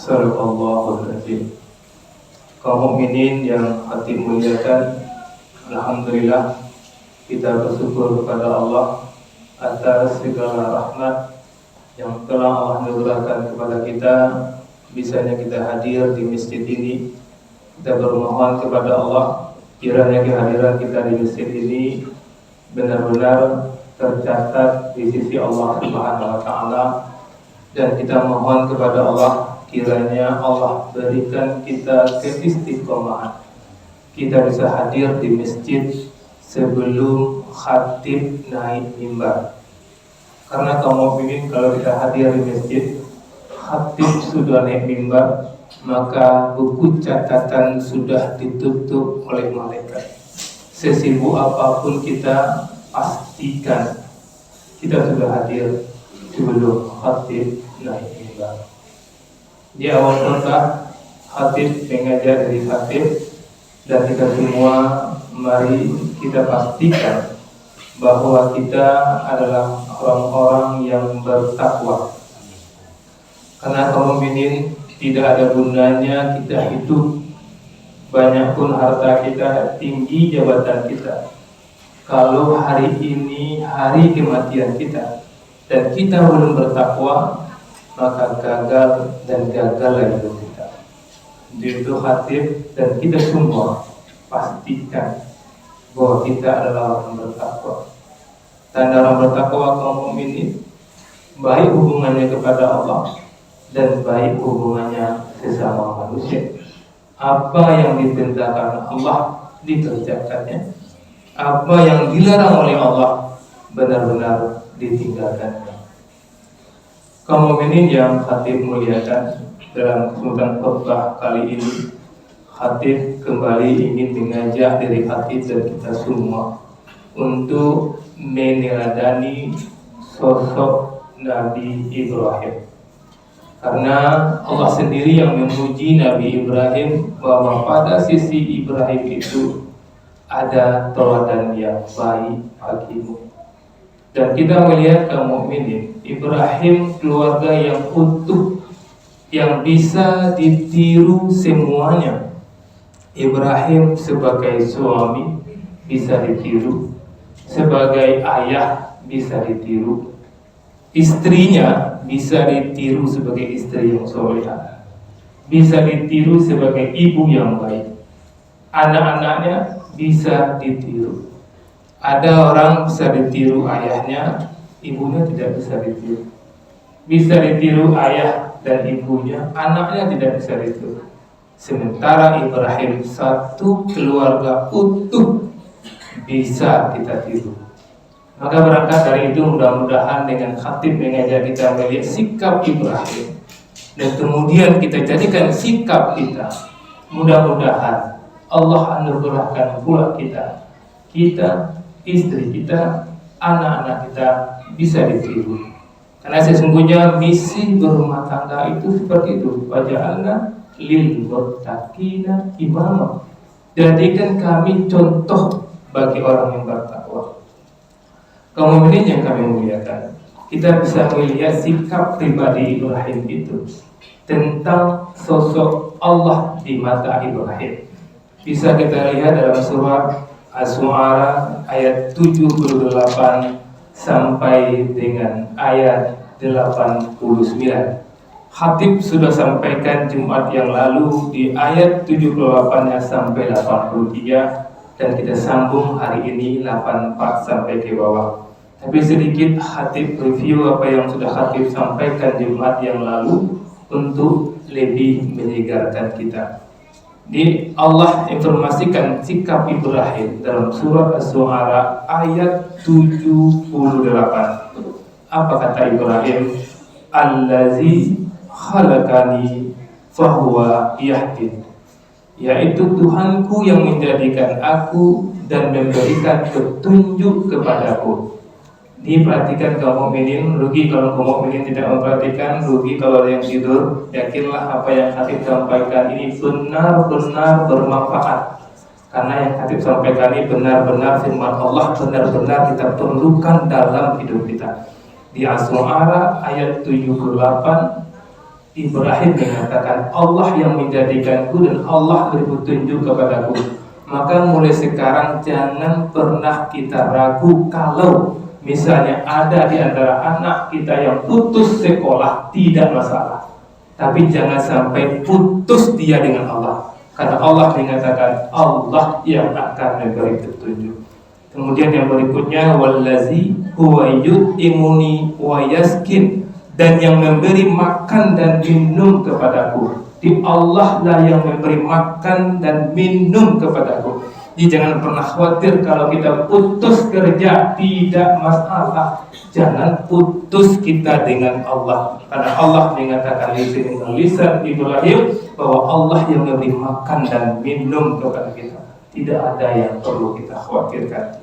Sallallahu alaihi. Kaum mukminin yang hati muliakan, alhamdulillah kita bersyukur kepada Allah atas segala rahmat yang telah Allah anugerahkan kepada kita. Bisanya kita hadir di masjid ini. Kita bermohon kepada Allah kiranya kehadiran kita di masjid ini benar-benar tercatat di sisi Allah Subhanahu wa taala, dan kita mohon kepada Allah kiranya Allah berikan kita keistiqomahan, kita bisa hadir di masjid sebelum khatib naik mimbar. Karena kaum mukminin kalau kita hadir di masjid, khatib sudah naik mimbar, maka buku catatan sudah ditutup oleh malaikat. Sesibuk apapun kita, pastikan kita sudah hadir sebelum khatib naik mimbar. Di awal khutbah, khatib mengajar dari khatib, dan kita semua mari kita pastikan bahwa kita adalah orang-orang yang bertakwa. Karena kaum mukminin tidak ada gunanya kita hidup banyak pun harta kita, tinggi jabatan kita, kalau hari ini hari kematian kita dan kita belum bertakwa, maka gagal dan gagallah hidup kita. Itu khatib dan kita semua pastikan bahwa kita adalah orang bertakwa. Tanda orang bertakwa kaum mukminin, baik hubungannya kepada Allah dan baik hubungannya sesama manusia. Apa yang diperintahkan Allah dikerjakannya, apa yang dilarang oleh Allah benar-benar ditinggalkannya. Kaum mukminin yang khatib muliakan, dalam kesempatan khutbah kali ini khatib kembali ingin mengajak dari khatib dan kita semua untuk meneladani sosok Nabi Ibrahim. Karena Allah sendiri yang memuji Nabi Ibrahim bahwa pada sisi Ibrahim itu ada teladan yang baik bagimu. Dan kita melihat kaum mukminin, Ibrahim keluarga yang utuh, yang bisa ditiru semuanya. Ibrahim sebagai suami bisa ditiru, sebagai ayah bisa ditiru, istrinya bisa ditiru sebagai istri yang solehah, bisa ditiru sebagai ibu yang baik, anak-anaknya bisa ditiru. Ada orang bisa ditiru ayahnya, ibunya tidak bisa ditiru. Bisa ditiru ayah dan ibunya, anaknya tidak bisa ditiru. Sementara Ibrahim satu keluarga utuh bisa kita tiru. Maka berangkat dari itu, mudah-mudahan dengan khatib mengajak kita melihat sikap Ibrahim, dan kemudian kita jadikan sikap kita. Mudah-mudahan Allah anugerahkan pula kita, istri kita, anak-anak kita bisa ditiru. Karena sesungguhnya misi berumah tangga itu seperti itu. Waja'alna lil muttaqina imama. Jadikan kami contoh bagi orang yang bertakwa. Kaum mukminin yang kami muliakan, kita bisa melihat sikap pribadi Ibrahim itu tentang sosok Allah di mata Ibrahim. Bisa kita lihat dalam surah As-Su'ara ayat 78 sampai dengan ayat 89. Khatib sudah sampaikan Jumat yang lalu di ayat 78 sampai 83, dan kita sambung hari ini 84 sampai ke bawah. Tapi sedikit khatib review apa yang sudah khatib sampaikan Jumat yang lalu untuk lebih menyegarkan kita. Di Allah informasikan sikap Ibrahim dalam surah As-Su'ara ayat 78. Apa kata Ibrahim? Allazi khalaqani fahuwa yahdin. Yaitu Tuhanku yang menjadikan aku dan memberikan petunjuk kepadaku. Diperhatikan kaum mukminin, rugi kalau kaum mukminin tidak memperhatikan, rugi kalau ada yang tidur. Yakinlah apa yang khatib sampaikan ini benar-benar bermanfaat. Karena yang khatib sampaikan ini benar-benar firman Allah, benar-benar kita perlukan dalam hidup kita. Di As-Su'ara ayat 78, Ibrahim mengatakan, Allah yang menjadikanku dan Allah beri petunjuk kepadaku. Maka mulai sekarang jangan pernah kita ragu kalau misalnya ada di antara anak kita yang putus sekolah, tidak masalah. Tapi jangan sampai putus dia dengan Allah. Karena Allah mengatakan Allah yang akan memberi petunjuk. Kemudian yang berikutnya, wallazi huwa yut'imuni wa yaskin, dan yang memberi makan dan minum kepadaku. Di Allah lah yang memberi makan dan minum kepadaku. Jadi jangan pernah khawatir kalau kita putus kerja, tidak masalah. Jangan putus kita dengan Allah. Karena Allah mengatakan di sini lisan Ibrahim bahwa Allah yang memberi makan dan minum kepada kita. Tidak ada yang perlu kita khawatirkan.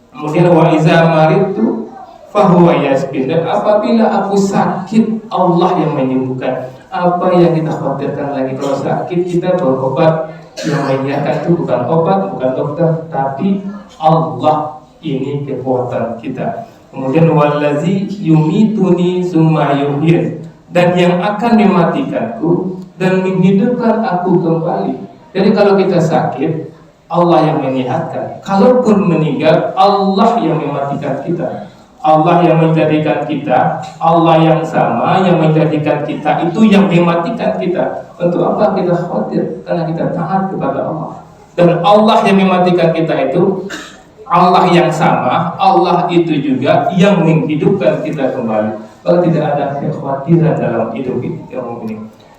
Kemudian wa iza maritu fahuwa yasbin, dan apabila aku sakit Allah yang menyembuhkan. Apa yang kita khawatirkan lagi? Kalau sakit kita berobat, yang menyiapkan itu bukan obat, bukan dokter, tapi Allah. Ini kekuatan kita. Kemudian wallazi yumituni summa yuhyin, dan yang akan mematikanku dan menghidupkan aku kembali. Jadi kalau kita sakit, Allah yang menyehatkan. Kalaupun meninggal, Allah yang mematikan kita. Allah yang menjadikan kita, Allah yang sama yang menjadikan kita, itu yang mematikan kita. Untuk apa kita khawatir? Karena kita taat kepada Allah. Dan Allah yang mematikan kita itu Allah yang sama, Allah itu juga yang menghidupkan kita kembali. Maka tidak ada kekhawatiran dalam hidup ini.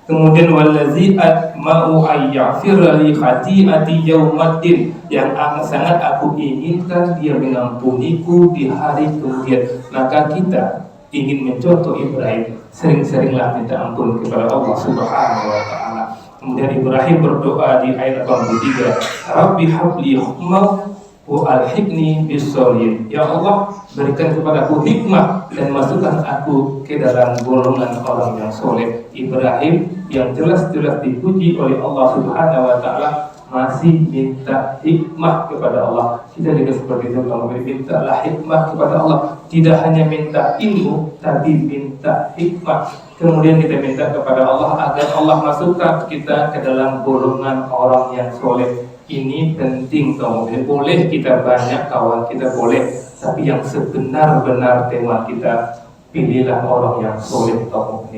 Kemudian wallazi atma'u ayyafira li khati'ati yaumaddin, yang sangat aku inginkan dia mengampuniku di hari kemudian. Maka kita ingin mencontoh Ibrahim, sering-seringlah minta ampun kepada Allah Subhanahu wa taala. Kemudian Ibrahim berdoa di ayat 83, Rabbi habli hukma wa alhiqni bis-sholihin. Ya Allah, berikan kepadaku hikmah dan masukkan aku ke dalam golongan orang yang soleh. Ibrahim yang jelas-jelas dipuji oleh Allah Subhanahu wa taala masih minta hikmah kepada Allah. Kita juga seperti itu, kalau mintalah hikmah kepada Allah. Tidak hanya minta ilmu, tapi minta hikmah. Kemudian kita minta kepada Allah agar Allah masukkan kita ke dalam golongan orang yang soleh. Ini penting kawan. Boleh kita banyak kawan, kita boleh, tapi yang sebenar-benar tema kita, pilihlah orang yang soleh kawan.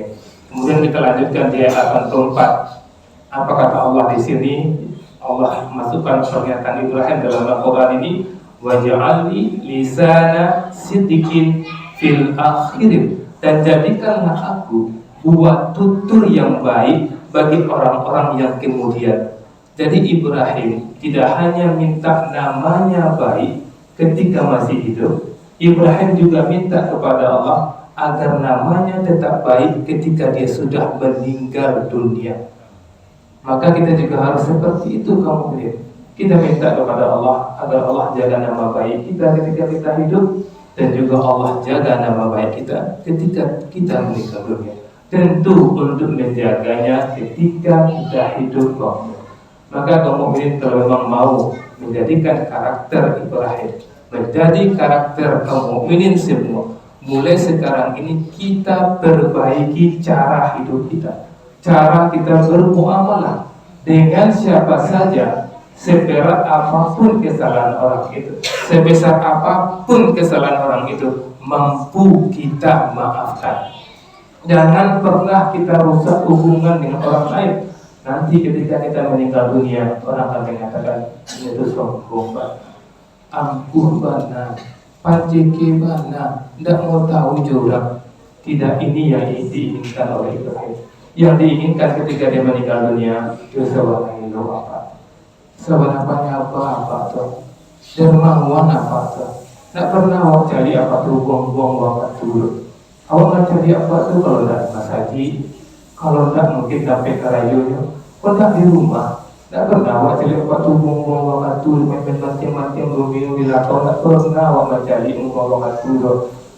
Kemudian kita lanjutkan di ayat 84. Apa kata Allah di sini? Allah masukkan pernyataan Ibrahim dalam Al-Quran ini, waj'alni lisana sidqin fil akhirin, dan jadikanlah aku buat tutur yang baik bagi orang-orang yang kemudian. Jadi Ibrahim tidak hanya minta namanya baik ketika masih hidup, Ibrahim juga minta kepada Allah agar namanya tetap baik ketika dia sudah meninggal dunia. Maka kita juga harus seperti itu kamu lihat. Kita minta kepada Allah agar Allah jaga nama baik kita ketika kita hidup, dan juga Allah jaga nama baik kita ketika kita meninggal dunia. Tentu untuk menjaganya ketika kita hidup kamu. Maka kaum mukminin kalau memang mau menjadikan karakter Ibrahim menjadi karakter kaum mukminin semua, mulai sekarang ini kita perbaiki cara hidup kita, cara kita bermuamalah dengan siapa saja. Seberat apapun kesalahan orang itu, sebesar apapun kesalahan orang itu, mampu kita maafkan. Jangan pernah kita rusak hubungan dengan orang lain. Nanti ketika kita meninggal dunia, orang akan mengatakan ini itu sombong, ampun bana, paceke bana, tidak mau tahu jurang. Tidak, ini yang diinginkan oleh Ibrahim. Yang diinginkan ketika dia meninggal dunia, itu seorang itu apa? Sebenarnya apa tuh? Dermawan apa tuh? Tidak pernah awak cari apa tuh, buang-buang waktu dulu. Awak nggak cari apa tuh kalau tidak masaji. Kalau tidak mungkin sampai ke rayunya. Kalau tidak di rumah, tidak pernah awak cari apa tuh, buang-buang waktu, main macam-macam, rumit-rumit. Kalau tidak pernah awak mencari buang waktu dulu.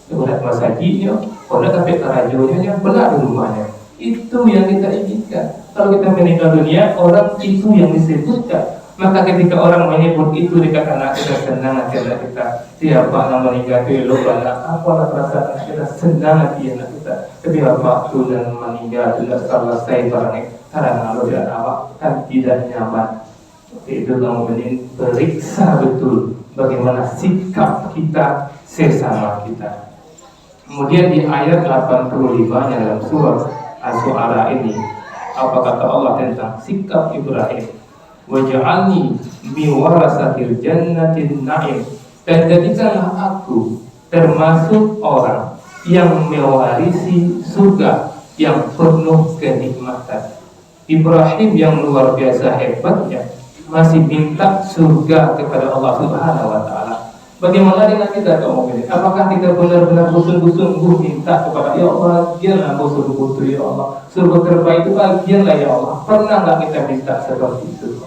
Tidak masajinya. Kalau tidak sampai ke rayunya, benar di rumahnya. Itu yang kita inginkan. Kalau kita meninggal dunia, orang itu yang disebutkan. Maka ketika orang menyebut itu dekat anak kita, senang hati anak kita. Siapa yang meninggal itu lupa anak, apalah perasaan anak kita, senang hati anak kita. Tapi waktu dan meninggal sudah selesai barangnya, karena kalau dia awak kan tidak nyaman. Itu kamu periksa betul bagaimana sikap kita sesama kita. Kemudian di ayat 85 dalam surah Asy-Syu'ara ini, apa kata Allah tentang sikap Ibrahim? Waj'alni biwarasatil jannatin na'im, dan jadikanlah aku termasuk orang yang mewarisi surga yang penuh kenikmatan. Ibrahim yang luar biasa hebatnya masih minta surga kepada Allah Subhanahu wa taala. Bagaimana dengan kita kaum mukminin? Apakah kita benar-benar bersungguh-sungguh minta kepada ya Allah, bagianlah aku surga ya Allah, surga terbaik itu bagianlah ya Allah? Pernah nggak kita minta seperti itu?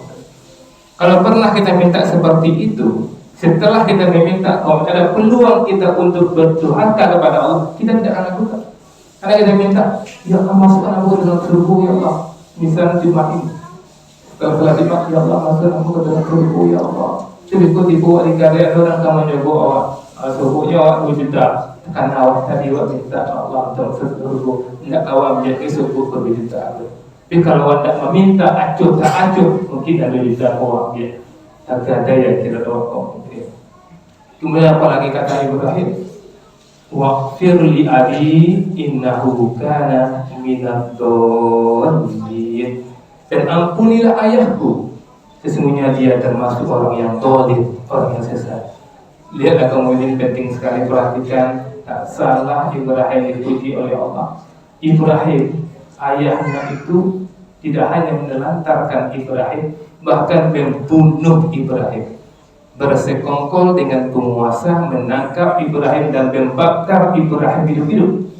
Kalau pernah kita minta seperti itu, setelah kita meminta, kalau ada peluang kita untuk berdoa kepada Allah, kita tidak akan lakukan. Karena kita minta, ya Allah masukkan aku ke dalam surga ya Allah. Misalnya Jumat ini, setelah Jumat, ya Allah masukkan aku ke dalam surga ya Allah. Tiba-tiba di karya orang kamu nyoba awak, surganya awak berjuta. Karena awak tadi awak minta Allah untuk surga, tidak awak menjadi surga berjuta. Tapi kalau anda meminta acuh tak acuh, mungkin ada juta orang dia. Agak daya kira doa mungkin. Kemudian apa lagi kata Ibrahim? Waghfir li abi innahu kana minadh-dhalin. Dan ampunilah ayahku, sesungguhnya dia termasuk orang yang dhalim, orang yang sesat. Lihatlah kamu ini penting sekali, perhatikan. Tak salah Ibrahim dipuji oleh Allah. Ibrahim ayahnya itu tidak hanya menelantarkan Ibrahim, bahkan membunuh Ibrahim. Bersekongkol dengan penguasa, menangkap Ibrahim dan membakar Ibrahim hidup-hidup.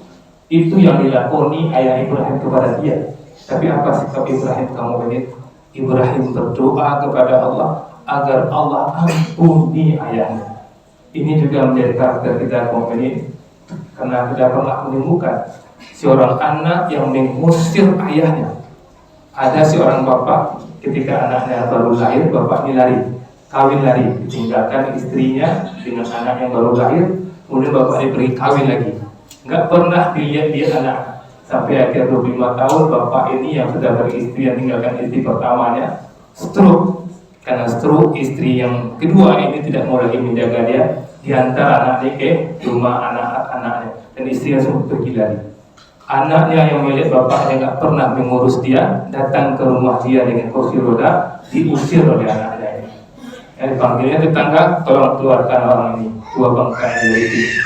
Itu yang dilakoni ayah Ibrahim kepada dia. Tapi apa sikap Ibrahim kamu ini? Ibrahim berdoa kepada Allah agar Allah ampuni ayahnya. Ini juga menjadi karakter kita kaum ini, karena tidak pernah menemukan seorang anak yang mengusir ayahnya. Ada seorang bapak ketika anaknya baru lahir, bapaknya lari, kawin lari, tinggalkan istrinya dengan anak yang baru lahir, kemudian bapaknya pergi kawin lagi. Nggak pernah dilihat dia anak. Sampai akhir 25 tahun bapak ini yang sudah beristri, yang tinggalkan istri pertamanya, stroke. Karena stroke, istri yang kedua ini tidak mau lagi menjaga dia, diantar anaknya ke rumah anak-anaknya, dan istrinya semua pergi lari. Anaknya yang melihat bapaknya nggak pernah mengurus dia, datang ke rumah dia dengan kursi roda, diusir oleh anaknya ini. Panggilnya tetangga, tolong keluarkan orang ini, dua bangkai dari sini.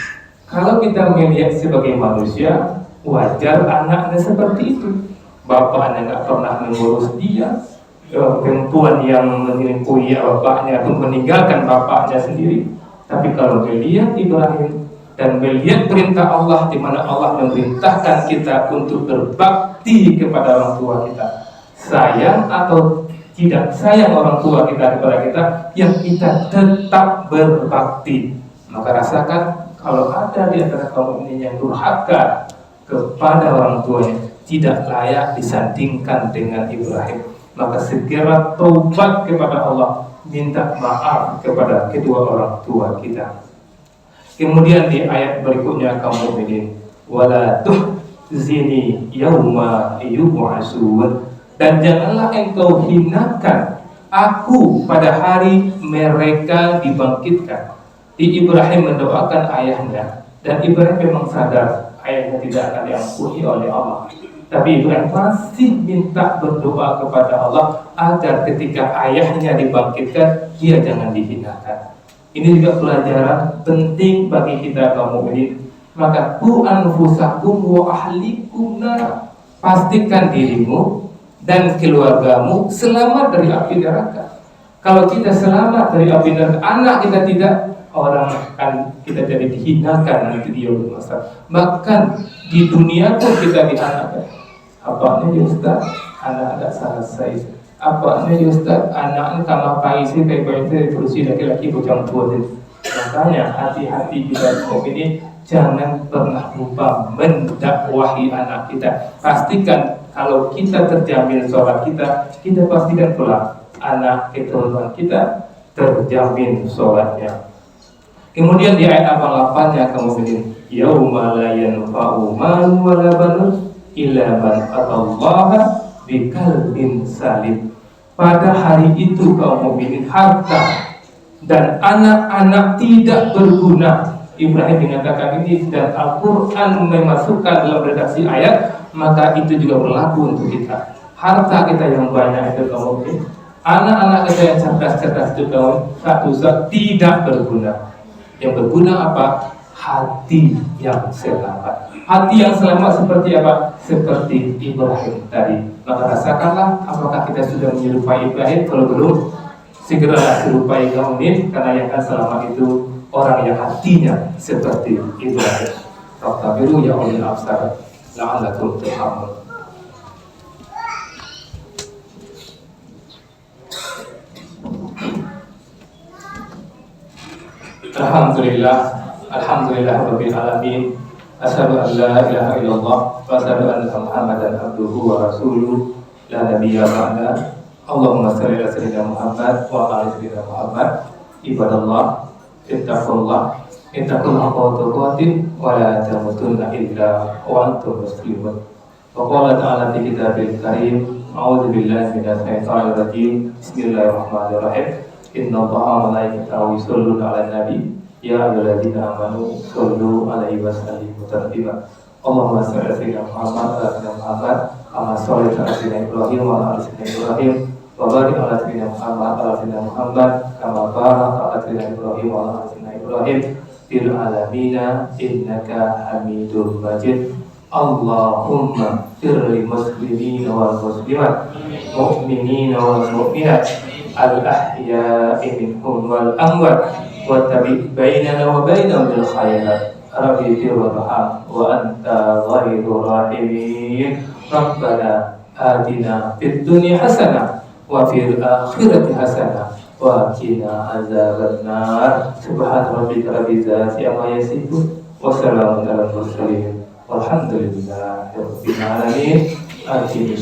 Kalau kita melihat sebagai manusia, wajar anaknya seperti itu. Bapaknya nggak pernah mengurus dia, perempuan yang menyelingkuhi bapaknya pun meninggalkan bapaknya sendiri. Tapi kalau melihat Ibrahim dan melihat perintah Allah, di mana Allah memerintahkan kita untuk berbakti kepada orang tua kita, sayang atau tidak sayang orang tua kita kepada kita, yang kita tetap berbakti. Maka rasakan kalau ada di antara kaum ini yang durhaka kepada orang tuanya, tidak layak disandingkan dengan Ibrahim. Maka segera taubat kepada Allah, minta maaf kepada kedua orang tua kita. Kemudian di ayat berikutnya kaum mukminin, wala tuhzini yauma yub'atsun, dan janganlah engkau hinakan aku pada hari mereka dibangkitkan. Di Ibrahim mendoakan ayahnya, dan Ibrahim memang sadar ayahnya tidak akan diampuni oleh Allah. Tapi Ibrahim masih minta berdoa kepada Allah agar ketika ayahnya dibangkitkan, dia jangan dihinakan. Ini juga pelajaran penting bagi kita kaum mukminin. Maka qu anfusakum wa ahlikum nar, pastikan dirimu dan keluargamu selamat dari api neraka. Kalau kita selamat dari api neraka, anak kita tidak, orang akan kita jadi dihinakan nanti dia bermasalah. Bahkan di dunia pun kita dihinakan. Apanya ya Ustaz? Anak tidak selesai. Apanya ya Ustaz? Anak kamar paisi kayak kursi laki-laki bocang tua. Makanya hati-hati kita ini, jangan pernah lupa mendakwahi anak kita. Pastikan kalau kita terjamin sholat kita pastikan pula anak keturunan kita terjamin sholatnya. Kemudian di ayat 88-nya kaum mukminin, yauma la yanfa'u malun wala banun illa man atallaha biqalbin salim. Pada hari itu kaum mukminin, harta dan anak-anak tidak berguna. Ibrahim mengatakan ini dan Al-Quran memasukkan dalam redaksi ayat, maka itu juga berlaku untuk kita. Harta kita yang banyak itu kaum mukminin, anak-anak kita yang cerdas-cerdas itu kaum satu tidak berguna. Yang berguna apa? Hati yang selamat. Hati yang selamat seperti apa? Seperti Ibrahim tadi. Maka rasakanlah apakah kita sudah menyerupai Ibrahim. Kalau belum, segeralah serupai kaum ini, karena yang akan selamat itu orang yang hatinya seperti Ibrahim. Rabbana ya ulil absar la'allakum turhamun. Alhamdulillah rabbil alamin. Asyhadu an la ilaha illallah wa asyhadu anna Muhammadan abduhu wa rasuluh la nabiyya ba'da. Allahumma shalli ala sayyidina Muhammad wa ala ali sayyidina Muhammad. Ibadallah, ittaqul haqqa tuqatih wa la tamutunna illa wa antum muslimun. Wa qala ta'ala fi kitabil karim, a'udzu billahi minasy syaithanir rajim. Bismillahirrahmanirrahim. Inna Allaha wa malaikatahu yusholluna 'alan nabi ya ayyuhalladzina amanu shollu 'alaihi wa sallimu taslima. Allahumma shalli ala sayyidina Muhammad wa ala sayyidina Muhammad kama shallaita ala sayyidina Ibrahim wa ala ali sayyidina Ibrahim wa barik ala sayyidina Muhammad wa ala sayyidina Muhammad kama barakta ala sayyidina Ibrahim wa ala ali sayyidina Ibrahim fil alamin innaka Hamidum Majid. Allahumma firli muslimina wal muslimat, mu'minina wal mu'minat, al-ahya'i minhum wal amwat, wa tabi' bainana wa bainahum bil khairat. Rabbi firwarham wa anta ghairur rahimin. Rabbana atina fid dunya hasanah wa fil akhirati hasanah wa qina azabannar. Subhana rabbika rabbil izzati amma yasifun wa salamun alal mursalin walhamdulillahi rabbil alamin. Amin.